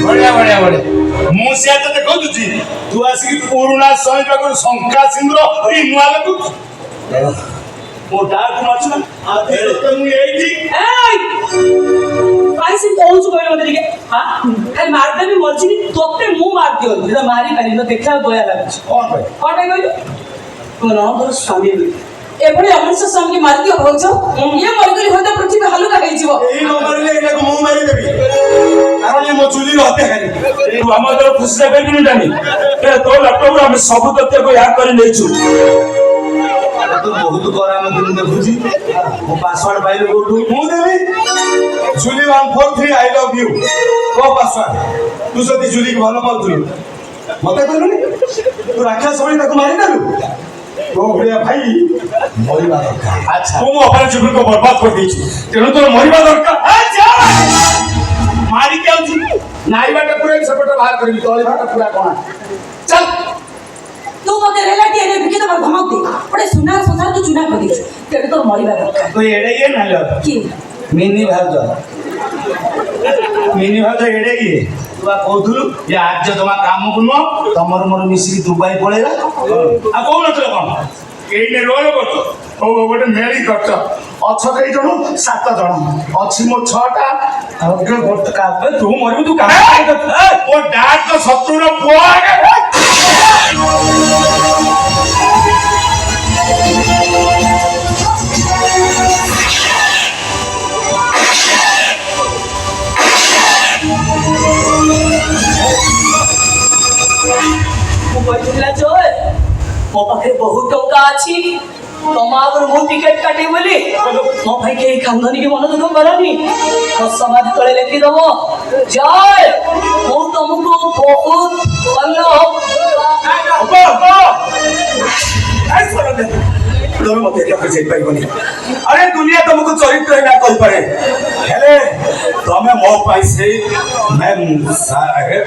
बढ़िया बढ़िया बढ़िया मुझे तो देखो तुझी तू आसिक पुराना समय पाकर शंका सिंदूर ई नुआ लगु ओ डाक माछु ना आते तो मु एई पाइसिन कौन सु कहले मते हां खाली मारते भी मरछि तोते मु मार दियो जेदा मारी पारी न देखला दया लागछ कोन भाई कहली कोन हमर स्वामी एभली अमृत स्वामी मार दियो होछ ये मर गली होता पृथ्वी हलुका हेइ जीवो एई नंबर ले एटा मु मारी देबी कारण ये मो चुली रहते खाली तू हमर तो खुशी से बेगिन जानी ए तो लैपटॉप हम सब तथ्य को याद कर लेछु तो बहुत करा में दिन देखुची मो पासवर्ड पाइले गोटू मु देबी चुली 143 आई लव यू को पासवर्ड तू सती चुली के भलो पाउथलु मते कहलुनी तू राक्षस होई ताको मारी देलु तो भैया भाई मरिबा दरकार अच्छा तुम अपन जीवन को बर्बाद कर देछु तेनु तो मरिबा दरकार आ जा मारी के आउची नाई बाटे पूरा सपट बाहर करबी तोली बाटे पूरा कोना चल तू मते रेलाटी एने बिके तो धमक दे बड़े सुनार संसार तू चुना कर देछ तेरे तो मरिबा दरकार तो एड़े ये ना लो की मिनी भाजो एड़े ये तू कहथुलु ये आज जमा काम को न तमर मोर मिसी दुबई पळेला आ कोन नथले कोन एने रोल करतो ओ गोटे मेरी करतो अच्छा कई जण 7 जण अछि मो 6टा अगे गोट का तू मरबू तू का ओ डाक तो शत्रु रो पुआ मो पाखे बहुत टंका अछि तमागर मो टिकट काटे बोली मो भाई के खानदानी के मन दुख करनी तो समाज तले लेखि दबो जय मो तुमको बहुत भलो तुम मत क्या कर जाई पाइबनी अरे दुनिया तुमको चरित्र ना कहि पारे हेले तमे मो पाई से मैं साहेब